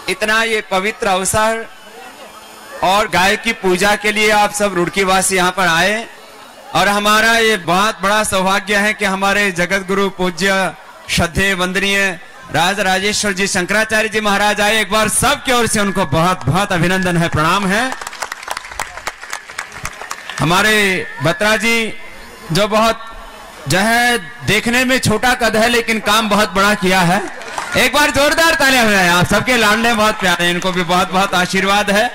इतना ये पवित्र अवसर और गाय की पूजा के लिए आप सब रुड़की वासी यहाँ पर आए, और हमारा ये बहुत बड़ा सौभाग्य है कि हमारे जगत गुरु पूज्य श्रद्धेय वंदनीय राज राजेश्वर जी शंकराचार्य जी महाराज आए। एक बार सबकी ओर से उनको बहुत बहुत अभिनंदन है, प्रणाम है। हमारे बत्रा जी जो बहुत जो है देखने में छोटा कद है लेकिन काम बहुत बड़ा किया है। एक बार जोरदार तालियां हो जाए। आप सबके लाडले बहुत प्यारे हैं, इनको भी बहुत बहुत आशीर्वाद है।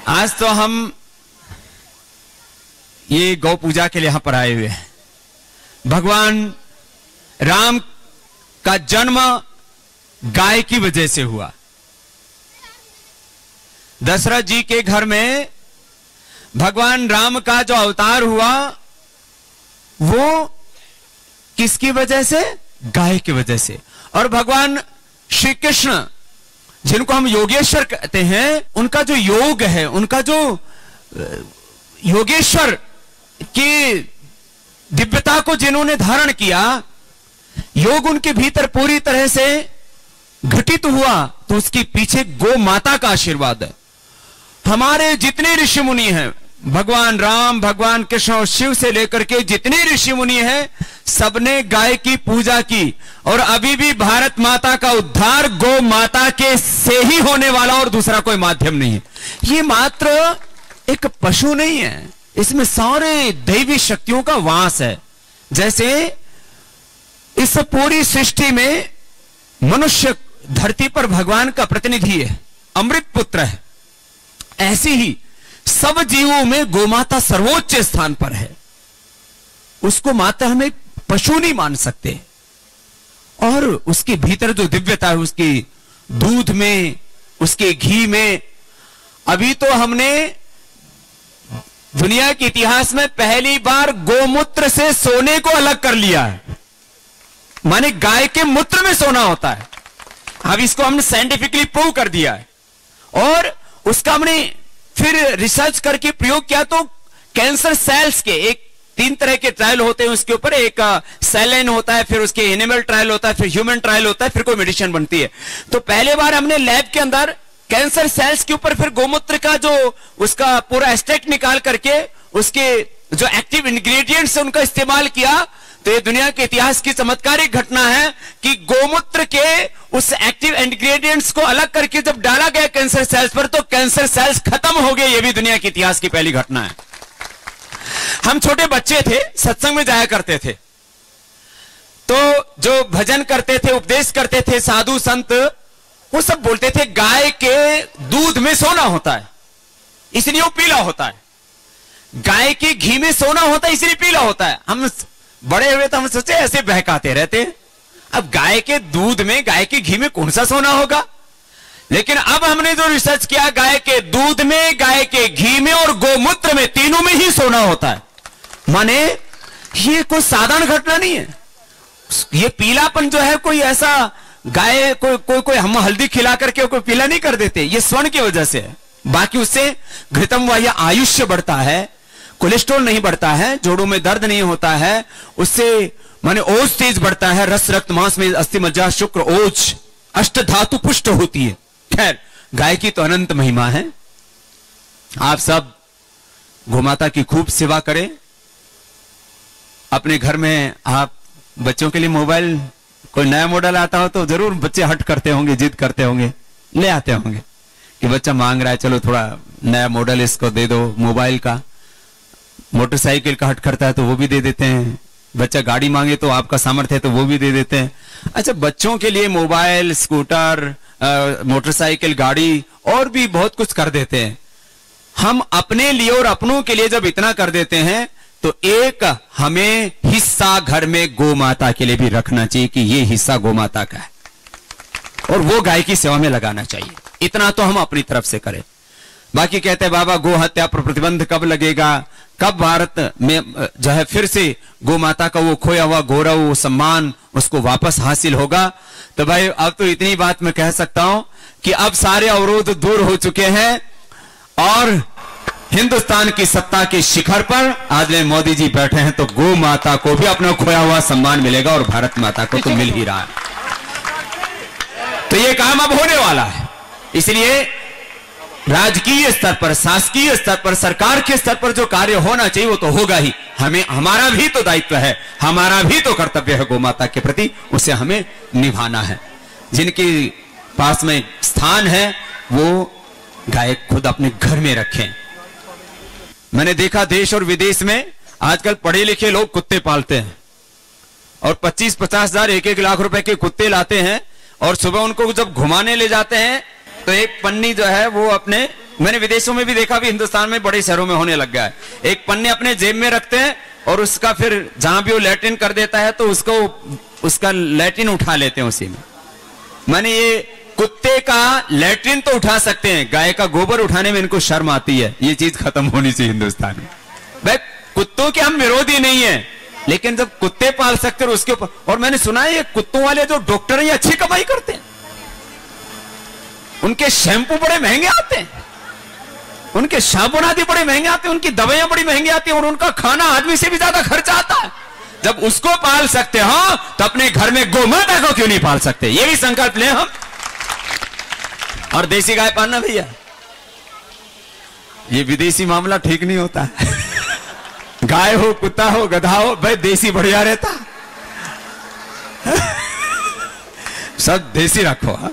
आज तो हम ये गौ पूजा के लिए यहां पर आए हुए हैं। भगवान राम का जन्म गाय की वजह से हुआ। दशरथ जी के घर में भगवान राम का जो अवतार हुआ वो किसकी वजह से? गाय की वजह से। और भगवान श्री कृष्ण जिनको हम योगेश्वर कहते हैं, उनका जो योग है, उनका जो योगेश्वर की दिव्यता को जिन्होंने धारण किया, योग उनके भीतर पूरी तरह से घटित हुआ, तो उसके पीछे गौ माता का आशीर्वाद है। हमारे जितने ऋषि मुनि हैं, भगवान राम, भगवान कृष्ण और शिव से लेकर के जितने ऋषि मुनि हैं, सबने गाय की पूजा की। और अभी भी भारत माता का उद्धार गौ माता के से ही होने वाला, और दूसरा कोई माध्यम नहीं है। ये मात्र एक पशु नहीं है, इसमें सारे दैवी शक्तियों का वास है। जैसे इस पूरी सृष्टि में मनुष्य धरती पर भगवान का प्रतिनिधि है, अमृत पुत्र है, ऐसे ही सब जीवों में गोमाता सर्वोच्च स्थान पर है। उसको माता हमें पशु नहीं मान सकते। और उसके भीतर जो दिव्यता है, उसकी दूध में, उसके घी में। अभी तो हमने दुनिया के इतिहास में पहली बार गोमूत्र से सोने को अलग कर लिया है। माने गाय के मूत्र में सोना होता है। अब इसको हमने साइंटिफिकली प्रूव कर दिया है। और उसका हमने फिर रिसर्च करके प्रयोग किया, तो कैंसर सेल्स के एक 3 तरह के ट्रायल होते हैं उसके ऊपर। एक सेल लाइन होता है, फिर उसके एनिमल ट्रायल होता है, फिर ह्यूमन ट्रायल होता है, फिर कोई मेडिसिन बनती है। तो पहले बार हमने लैब के अंदर कैंसर सेल्स के ऊपर फिर गोमूत्र का जो उसका पूरा एक्सट्रैक्ट निकाल करके उसके जो एक्टिव इंग्रेडिएंट्स है उनका इस्तेमाल किया। तो ये दुनिया के इतिहास की चमत्कारिक घटना है कि गोमूत्र के उस एक्टिव इंग्रेडिएंट्स को अलग करके जब डाला गया कैंसर सेल्स पर, तो कैंसर सेल्स खत्म हो गए। ये भी दुनिया के इतिहास की पहली घटना है। हम छोटे बच्चे थे, सत्संग में जाया करते थे, तो जो भजन करते थे, उपदेश करते थे साधु संत, वो सब बोलते थे गाय के दूध में सोना होता है इसलिए वो पीला होता है, गाय के घी में सोना होता है इसलिए पीला होता है। हम बड़े हुए तो हम सोचे ऐसे बहकाते रहते हैं। अब गाय के दूध में, गाय के घी में कौन सा सोना होगा? लेकिन अब हमने जो रिसर्च किया, गाय के दूध में, गाय के घी में और गोमूत्र में, तीनों में ही सोना होता है। माने ये कोई साधारण घटना नहीं है। ये पीलापन जो है कोई ऐसा गाय कोई हम हल्दी खिला करके कोई पीला नहीं कर देते, ये स्वर्ण की वजह से है। बाकी उससे घृतम व आयुष्य बढ़ता है, कोलेस्ट्रॉल नहीं बढ़ता है, जोड़ों में दर्द नहीं होता है, उससे माने ओज तेज बढ़ता है, रस रक्त मांस में अस्थि मज्जा शुक्र ओज अष्ट धातु पुष्ट होती है। खैर, गाय की तो अनंत महिमा है। आप सब गोमाता की खूब सेवा करें। अपने घर में आप बच्चों के लिए मोबाइल कोई नया मॉडल आता हो तो जरूर बच्चे हट करते होंगे, जिद करते होंगे, ले आते होंगे कि बच्चा मांग रहा है, चलो थोड़ा नया मॉडल इसको दे दो मोबाइल का। मोटरसाइकिल का हट करता है तो वो भी दे देते हैं। बच्चा गाड़ी मांगे तो आपका सामर्थ्य है तो वो भी दे देते हैं। अच्छा, बच्चों के लिए मोबाइल, स्कूटर, मोटरसाइकिल, गाड़ी और भी बहुत कुछ कर देते हैं। हम अपने लिए और अपनों के लिए जब इतना कर देते हैं तो एक हमें हिस्सा घर में गौ माता के लिए भी रखना चाहिए कि ये हिस्सा गौ माता का है और वो गाय की सेवा में लगाना चाहिए। इतना तो हम अपनी तरफ से करें। बाकी कहते हैं बाबा गौ हत्या पर प्रतिबंध कब लगेगा, कब भारत में जो है फिर से गौ माता का वो खोया हुआ गौरव, वो सम्मान उसको वापस हासिल होगा। तो भाई अब तो इतनी बात मैं कह सकता हूं कि अब सारे अवरोध दूर हो चुके हैं और हिंदुस्तान की सत्ता के शिखर पर आज मोदी जी बैठे हैं, तो गौ माता को भी अपना खोया हुआ सम्मान मिलेगा और भारत माता को तो मिल ही रहा है। तो ये काम अब होने वाला है। इसलिए राजकीय स्तर पर, शासकीय स्तर पर, सरकार के स्तर पर जो कार्य होना चाहिए वो तो होगा ही। हमें, हमारा भी तो दायित्व है, हमारा भी तो कर्तव्य है गोमाता के प्रति, उसे हमें निभाना है। जिनके पास में स्थान है वो गाय खुद अपने घर में रखें। मैंने देखा देश और विदेश में आजकल पढ़े लिखे लोग कुत्ते पालते हैं और 25-50 हजार, 1-1 लाख रुपए के कुत्ते लाते हैं और सुबह उनको जब घुमाने ले जाते हैं तो एक पन्नी जो है वो अपने, मैंने विदेशों में भी देखा, भी हिंदुस्तान में बड़े शहरों में होने लग गया है, एक पन्ने अपने जेब में रखते हैं और उसका फिर जहां भी वो लैट्रिन कर देता है तो उसका लैट्रिन उठा लेते हैं उसी में। माने ये कुत्ते का लैट्रिन तो उठा सकते हैं, गाय का गोबर उठाने में इनको शर्म आती है। ये चीज खत्म होनी चाहिए हिंदुस्तान में। भाई कुत्तों के हम विरोधी नहीं है, लेकिन जब कुत्ते पाल सकते हैं उसके ऊपर, और मैंने सुना है ये कुत्तों वाले जो डॉक्टर हैं ये अच्छी कमाई करते हैं, उनके शैम्पू बड़े महंगे आते हैं, उनके साबुन आदि बड़े महंगे आते हैं, उनकी दवाइयां बड़ी महंगी आती हैं और उनका खाना आदमी से भी ज्यादा खर्चा आता है। जब उसको पाल सकते हो तो अपने घर में गोमाता को क्यों नहीं पाल सकते? ये भी संकल्प लें हम। और देसी गाय पालना भैया, ये विदेशी मामला ठीक नहीं होता गाय हो, कुत्ता हो, गधा हो, भाई देसी बढ़िया रहता सब देसी रखो। हा?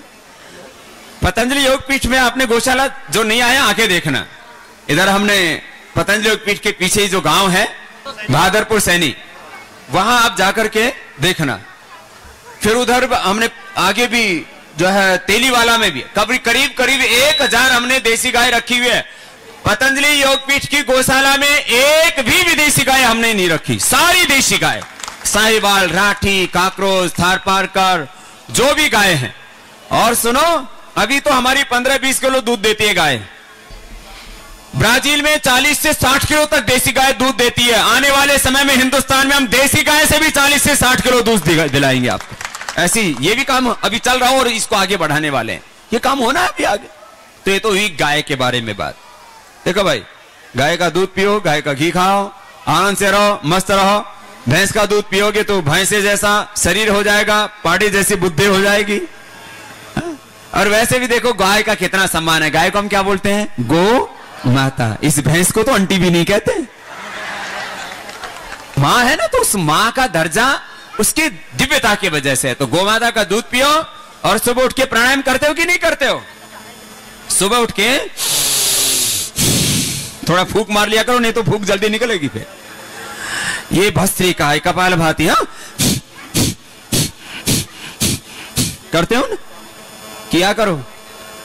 पतंजलि योगपीठ में आपने गौशाला जो नहीं आया आके देखना, इधर हमने पतंजलि योगपीठ के पीछे ही जो गांव है बहादुरपुर सैनी, वहां आप जाकर के देखना। फिर उधर हमने आगे भी जो है तेलीवाला में भी करीब 1000 हमने देसी गाय रखी हुई है। पतंजलि योगपीठ की गौशाला में एक भी विदेशी गाय हमने नहीं रखी, सारी देसी गाय, साहिवाल, राठी, काकरोच, थारपारकर, जो भी गाय हैं। और सुनो, अभी तो हमारी 15-20 किलो दूध देती है गाय। ब्राजील में 40 से 60 किलो तक देसी गाय दूध देती है। आने वाले समय में हिंदुस्तान में हम देसी गाय से भी 40 से 60 किलो दूध दिलाएंगे आपको। ऐसी ये भी काम अभी चल रहा है और इसको आगे बढ़ाने वाले हैं। ये काम होना है अभी आगे। तो ये तो हुई गाय के बारे में बात। देखो भाई, गाय का दूध पियो, गाय का घी खाओ, आनंद से रहो, मस्त रहो। भैंस का दूध पियोगे तो भैंसे जैसा शरीर हो जाएगा, पाड़ी जैसी बुद्धि हो जाएगी। और वैसे भी देखो गाय का कितना सम्मान है। गाय को हम क्या बोलते हैं? गो माता। इस भैंस को तो आंटी भी नहीं कहते, मां है ना, तो उस मां का दर्जा उसकी दिव्यता की वजह से है। तो गौ माता का दूध पियो और सुबह उठ के प्राणायाम करते हो कि नहीं करते हो? सुबह उठ के थोड़ा फूंक मार लिया करो, नहीं तो फूंक जल्दी निकलेगी। फिर ये भस्त्रिका है, कपाल भाती। हाँ करते हो ना, किया करो।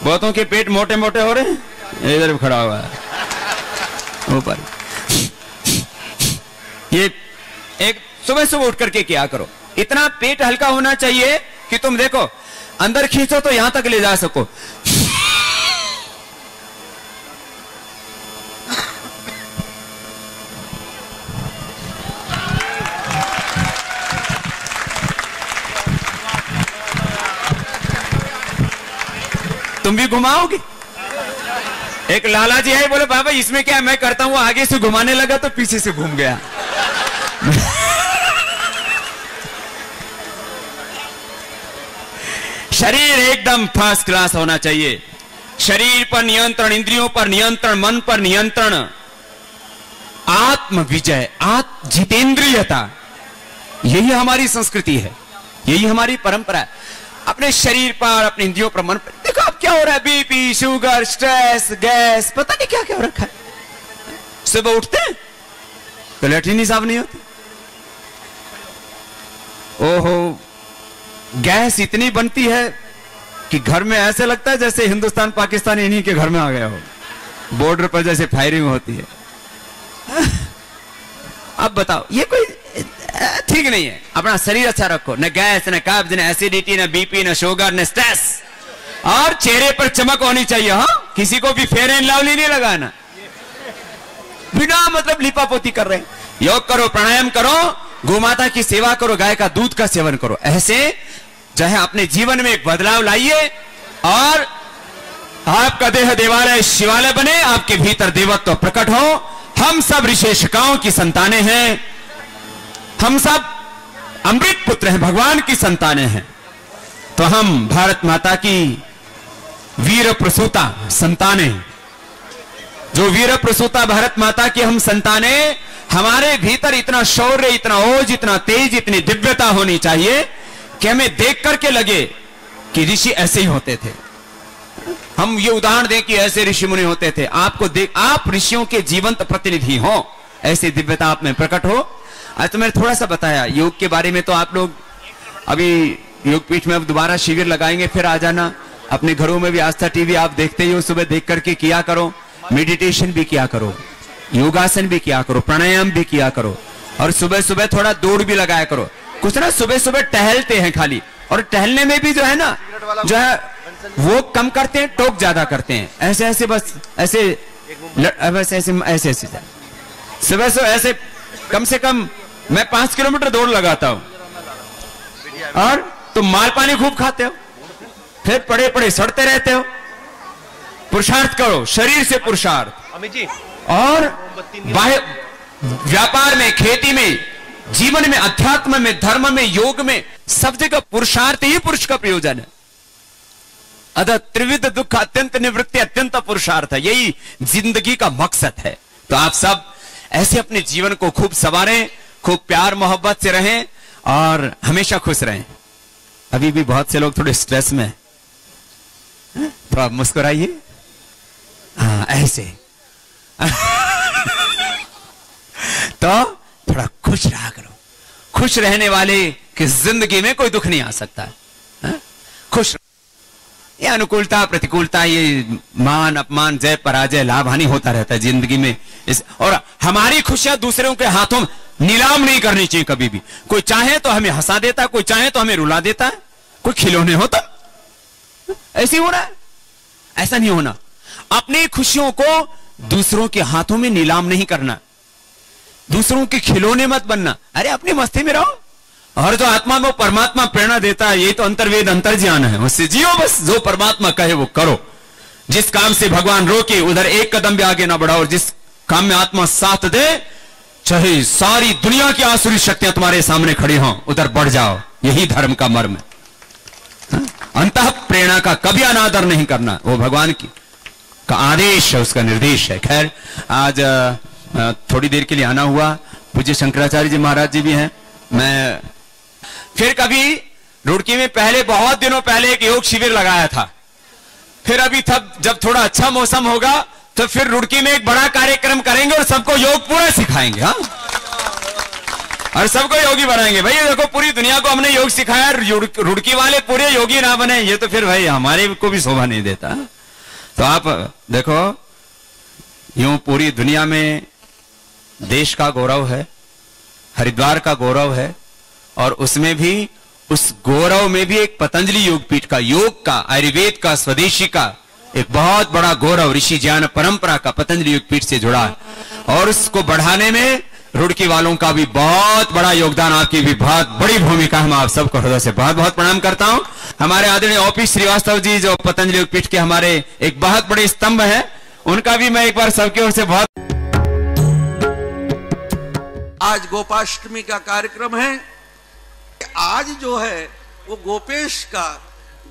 बहुतों के पेट मोटे मोटे हो रहे हैं, इधर भी खड़ा हुआ है ऊपर। ये एक सुबह सुबह उठ करके किया करो। इतना पेट हल्का होना चाहिए कि तुम देखो अंदर खींचो तो यहां तक ले जा सको। तुम भी घुमाओगे? एक लाला जी है, बोले बाबा इसमें क्या, मैं करता हूं। आगे से घुमाने लगा तो पीछे से घूम गया। शरीर एकदम फर्स्ट क्लास होना चाहिए। शरीर पर नियंत्रण, इंद्रियों पर नियंत्रण, मन पर नियंत्रण, आत्म विजय, आत्म जितेंद्रियता, यही हमारी संस्कृति है, यही हमारी परंपरा है। अपने शरीर पर, अपने इंद्रियों पर, मन पर। देखो अब क्या हो रहा है, बीपी, शुगर, स्ट्रेस, गैस, पता नहीं क्या क्या हो रखा है। सुबह उठते हैं तो लैट्रिन ही साफ नहीं होती। ओहो, गैस इतनी बनती है कि घर में ऐसे लगता है जैसे हिंदुस्तान पाकिस्तान इन्हीं के घर में आ गया हो। बॉर्डर पर जैसे फायरिंग होती है। अब बताओ, ये कोई ठीक नहीं है। अपना शरीर अच्छा रखो, न गैस, न कब्ज, न एसिडिटी, न बीपी, न शुगर, न स्ट्रेस। और चेहरे पर चमक होनी चाहिए। हाँ, किसी को भी फेयर एंड लवली नहीं लगाना, बिना मतलब लिपापोती कर रहे। योग करो, प्राणायाम करो, गोमाता की सेवा करो, गाय का दूध का सेवन करो। ऐसे जो है अपने जीवन में एक बदलाव लाइए और आपका देह देवालय शिवालय बने, आपके भीतर देवत्व प्रकट हो। हम सब ऋषिशिकाओं की संतानें हैं, हम सब अमृत पुत्र हैं, भगवान की संतानें हैं। तो हम भारत माता की वीर प्रसूता संतानें, जो वीर प्रसूता भारत माता की हम संतानें, हमारे भीतर इतना शौर्य, इतना ओज, इतना तेज, इतनी दिव्यता होनी चाहिए कि हमें देख करके लगे कि ऋषि ऐसे ही होते थे। हम ये उदाहरण दें कि ऐसे ऋषि मुनि होते थे। आपको देख, आप ऋषियों के जीवंत प्रतिनिधि हो, ऐसी दिव्यता आप में प्रकट हो। आज तो मैंने थोड़ा सा बताया योग के बारे में, तो आप लोग अभी योगपीठ में अब दोबारा शिविर लगाएंगे, फिर आ जाना। अपने घरों में भी आस्था टीवी आप देखते ही हो, सुबह देख करके किया करो, मेडिटेशन भी किया करो, योगासन भी किया करो, प्राणायाम भी किया करो, और सुबह सुबह थोड़ा दौड़ भी लगाया करो। कुछ ना सुबह सुबह टहलते हैं खाली, और टहलने में भी जो है ना, जो है वो कम करते हैं, टोक ज्यादा करते हैं। ऐसे ऐसे बस ऐसे ऐसे ऐसे ऐसे सुबह सुबह ऐसे कम से कम मैं 5 किलोमीटर दौड़ लगाता हूं, और तुम माल पानी खूब खाते हो, फिर पड़े पड़े सड़ते रहते हो। पुरुषार्थ करो, शरीर से पुरुषार्थ, अमित जी, और बाह्य व्यापार में, खेती में, जीवन में, अध्यात्म में, धर्म में, योग में, सब जगह पुरुषार्थ ही पुरुष का प्रयोजन है। अतः त्रिविध दुख अत्यंत निवृत्ति अत्यंत पुरुषार्थ है, यही जिंदगी का मकसद है। तो आप सब ऐसे अपने जीवन को खूब संवारें, खूब प्यार मोहब्बत से रहें, और हमेशा खुश रहें। अभी भी बहुत से लोग थोड़े स्ट्रेस में, तो आप मुस्कुराइए, हाँ ऐसे तो थोड़ा खुश रहा करो। खुश रहने वाले की जिंदगी में कोई दुख नहीं आ सकता है। खुश, ये अनुकूलता प्रतिकूलता, ये मान अपमान, जय पराजय, लाभ हानि होता रहता है जिंदगी में। और हमारी खुशियां दूसरों के हाथों में नीलाम नहीं करनी चाहिए कभी भी। कोई चाहे तो हमें हंसा देता, कोई चाहे तो हमें रुला देता है, कोई खिलौने होता, ऐसे ही हो रहा है। ऐसा नहीं होना। अपनी खुशियों को दूसरों के हाथों में नीलाम नहीं करना, दूसरों के खिलौने मत बनना। अरे अपनी मस्ती में रहो, और जो आत्मा में परमात्मा प्रेरणा देता है, ये तो अंतर्वेद अंतर्ज्ञान है, उससे जियो बस। जो परमात्मा कहे वो करो। जिस काम से भगवान रोके उधर एक कदम भी आगे ना बढ़ाओ, और जिस काम में आत्मा साथ दे, चाहे सारी दुनिया की आसुरी शक्तियां तुम्हारे सामने खड़ी हों, उधर बढ़ जाओ। यही धर्म का मर्म है। अंतः प्रेरणा का कभी अनादर नहीं करना, वो भगवान की का आदेश है, उसका निर्देश है। खैर, आज थोड़ी देर के लिए आना हुआ। पूज्य शंकराचार्य जी महाराज जी भी हैं। मैं फिर कभी रुड़की में पहले, बहुत दिनों पहले एक योग शिविर लगाया था। फिर अभी तब जब थोड़ा अच्छा मौसम होगा तो फिर रुड़की में एक बड़ा कार्यक्रम करेंगे, और सबको योग पूरा सिखाएंगे। हाँ, और सबको योगी बनाएंगे। भाई देखो, पूरी दुनिया को हमने योग सिखाया, रुड़की वाले पूरे योगी ना बने, ये तो फिर भाई हमारे को भी शोभा नहीं देता। तो आप देखो, यूं पूरी दुनिया में देश का गौरव है, हरिद्वार का गौरव है, और उसमें भी, उस गौरव में भी एक पतंजलि योगपीठ का, योग का, आयुर्वेद का, स्वदेशी का एक बहुत बड़ा गौरव ऋषि ज्ञान परंपरा का पतंजलि योगपीठ से जुड़ा है। और उसको बढ़ाने में रुड़की वालों का भी बहुत बड़ा योगदान, आपकी भी बहुत बड़ी भूमिका। हम आप सबको हृदय से बहुत बहुत प्रणाम करता हूं। हमारे आदरणीय ओपी श्रीवास्तव जी, जो पतंजलि योगपीठ के हमारे एक बहुत बड़े स्तंभ हैं, उनका भी मैं एक बार सबकी ओर से बहुत। आज गोपाष्टमी का कार्यक्रम है। आज जो है वो गोपेश का,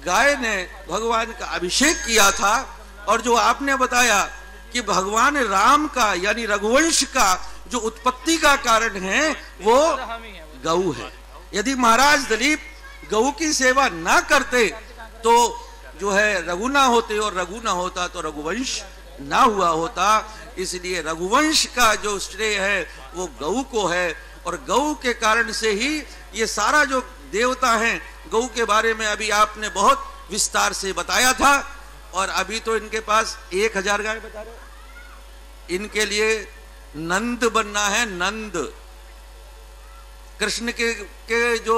गाय ने भगवान का अभिषेक किया था, और जो आपने बताया कि भगवान राम का यानी रघुवंश का जो उत्पत्ति का कारण है वो गऊ है। यदि महाराज दिलीप गऊ की सेवा ना करते तो जो है रघु ना होते, और रघु ना होता तो रघुवंश ना हुआ होता। इसलिए रघुवंश का जो श्रेय है वो गऊ को है, और गऊ के कारण से ही ये सारा जो देवता हैं, गऊ के बारे में अभी आपने बहुत विस्तार से बताया था। और अभी तो इनके पास 1000 गाय बता रहे। इनके लिए नंद बनना है, नंद। कृष्ण के जो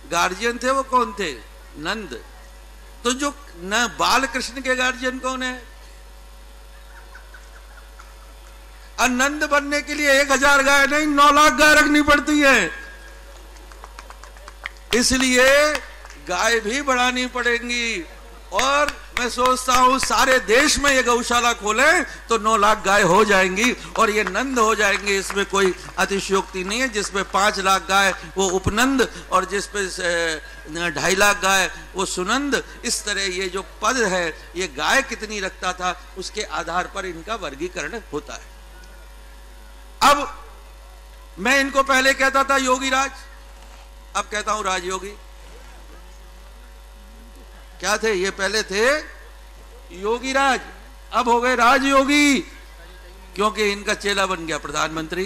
गार्जियन थे वो कौन थे? नंद। तो जो न बाल कृष्ण के गार्जियन कौन है? नंद बनने के लिए 1000 गाय नहीं, 9 लाख गाय रखनी पड़ती है। इसलिए गाय भी बढ़ानी पड़ेंगी। और मैं सोचता हूं सारे देश में ये गौशाला खोलें तो 9 लाख गाय हो जाएंगी और ये नंद हो जाएंगे। इसमें कोई अतिशयोक्ति नहीं है। जिसपे 5 लाख गाय वो उपनंद और जिसपे 2.5 लाख गाय वो सुनंद। इस तरह ये जो पद है ये गाय कितनी रखता था उसके आधार पर इनका वर्गीकरण होता है। अब मैं इनको पहले कहता था योगी राज, अब कहता हूं राजयोगी। क्या थे ये? पहले थे योगी राज, अब हो गए राजयोगी, क्योंकि इनका चेला बन गया प्रधानमंत्री।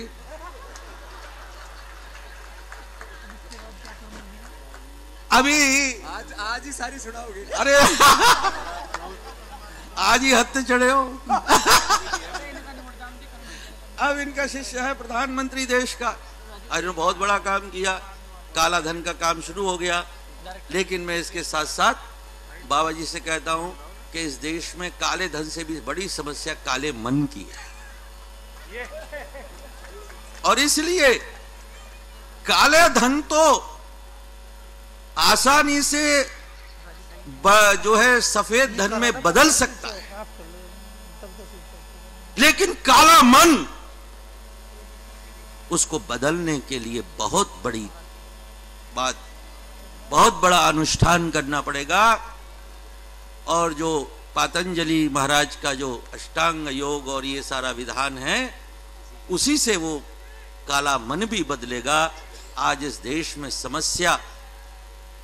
अभी आज ही सारी सुनाओगे? अरे आज ही हत्ते चढ़े हो। अब इनका शिष्य है प्रधानमंत्री देश का। इन्होंने बहुत बड़ा काम किया, काला धन का काम शुरू हो गया। लेकिन मैं इसके साथ साथ बाबा जी से कहता हूं कि इस देश में काले धन से भी बड़ी समस्या काले मन की है। और इसलिए काले धन तो आसानी से जो है सफेद धन में बदल सकता है, लेकिन काला मन उसको बदलने के लिए बहुत बड़ी बात, बहुत बड़ा अनुष्ठान करना पड़ेगा। और जो पातंजलि महाराज का जो अष्टांग योग और ये सारा विधान है, उसी से वो काला मन भी बदलेगा। आज इस देश में समस्या,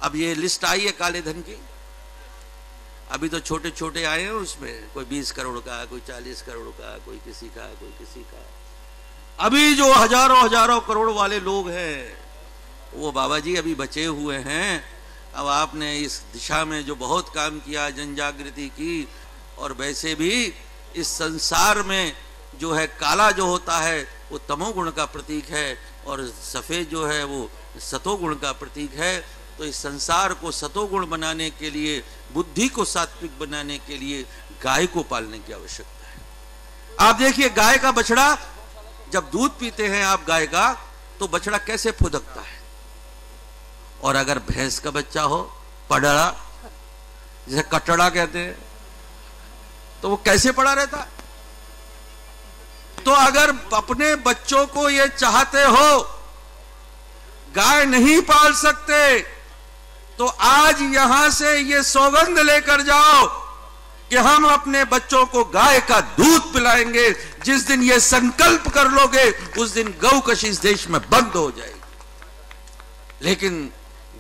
अब ये लिस्ट आई है काले धन की, अभी तो छोटे छोटे आए हैं उसमें, कोई 20 करोड़ का, कोई 40 करोड़ का, कोई किसी का, कोई किसी का। अभी जो हजारों करोड़ वाले लोग हैं वो बाबा जी अभी बचे हुए हैं। अब आपने इस दिशा में जो बहुत काम किया, जन जागृति की, और वैसे भी इस संसार में जो है काला जो होता है वो तमोगुण का प्रतीक है और सफेद जो है वो सतोगुण का प्रतीक है। तो इस संसार को सतोगुण बनाने के लिए, बुद्धि को सात्विक बनाने के लिए गाय को पालने की आवश्यकता है। आप देखिए गाय का बछड़ा जब दूध पीते हैं आप गाय का, तो बछड़ा कैसे फुदकता है। और अगर भैंस का बच्चा हो, पड़ड़ा, जिसे कटड़ा कहते हैं, तो वो कैसे पड़ा रहता है। तो अगर अपने बच्चों को ये चाहते हो गाय नहीं पाल सकते, तो आज यहां से ये सौगंध लेकर जाओ कि हम अपने बच्चों को गाय का दूध पिलाएंगे। जिस दिन ये संकल्प कर लोगे उस दिन गौकशी इस देश में बंद हो जाएगी। लेकिन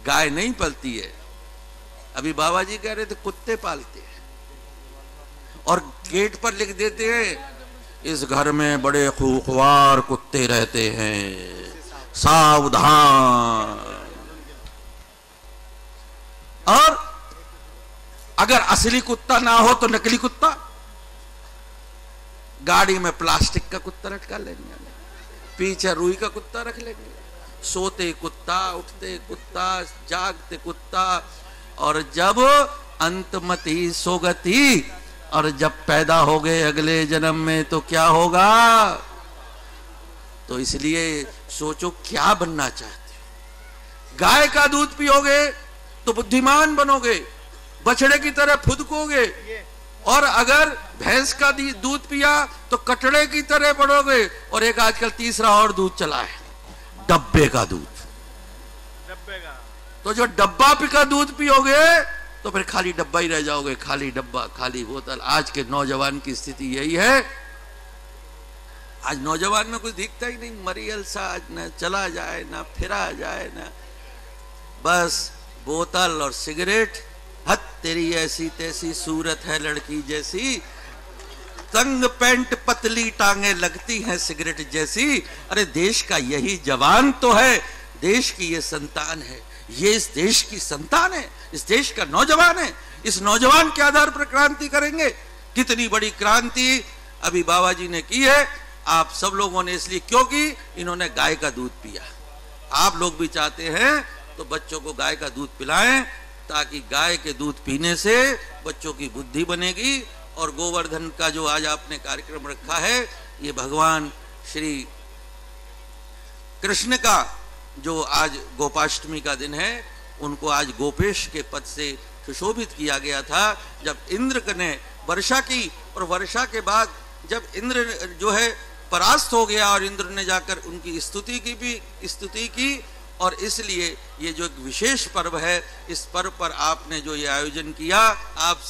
गाय नहीं पलती है। अभी बाबा जी कह रहे थे कुत्ते पालते हैं और गेट पर लिख देते हैं इस घर में बड़े खूंखार कुत्ते रहते हैं, सावधान। और अगर असली कुत्ता ना हो तो नकली कुत्ता, गाड़ी में प्लास्टिक का कुत्ता लटका लेंगे, पीछे रुई का कुत्ता रख लेंगे, सोते कुत्ता, उठते कुत्ता, जागते कुत्ता। और जब अंतमति सोगति, और जब पैदा हो गए अगले जन्म में तो क्या होगा। तो इसलिए सोचो क्या बनना चाहते हो। गाय का दूध पियोगे तो बुद्धिमान बनोगे, बछड़े की तरह फुदकोगे। और अगर भैंस का दूध पिया तो कटड़े की तरह बढ़ोगे। और एक आजकल तीसरा और दूध चला है, डब्बे का दूध। तो जो डब्बा का दूध पियोगे तो फिर खाली डब्बा ही रह जाओगे, खाली डब्बा, खाली बोतल। आज के नौजवान की स्थिति यही है। आज नौजवान में कुछ दिखता ही नहीं, मरियल सा, न चला जाए ना फिरा जाए ना, बस बोतल और सिगरेट। हद तेरी ऐसी तैसी सूरत है लड़की जैसी, तंग पैंट पतली टांगे लगती हैं सिगरेट जैसी। अरे देश का यही जवान तो है, देश की ये संतान है, ये इस देश की संतान है, इस देश का नौजवान है। इस नौजवान के आधार पर क्रांति करेंगे। कितनी बड़ी क्रांति अभी बाबा जी ने की है आप सब लोगों ने, इसलिए क्योंकि इन्होंने गाय का दूध पिया। आप लोग भी चाहते हैं तो बच्चों को गाय का दूध पिलाएं, ताकि गाय के दूध पीने से बच्चों की बुद्धि बनेगी। और गोवर्धन का जो आज आपने कार्यक्रम रखा है, ये भगवान श्री कृष्ण का जो आज गोपाष्टमी का दिन है, उनको आज गोपेश के पद से सुशोभित किया गया था। जब इंद्र ने वर्षा की और वर्षा के बाद जब इंद्र जो है परास्त हो गया और इंद्र ने जाकर उनकी स्तुति की और इसलिए ये जो एक विशेष पर्व है, इस पर्व पर आपने जो ये आयोजन किया, आप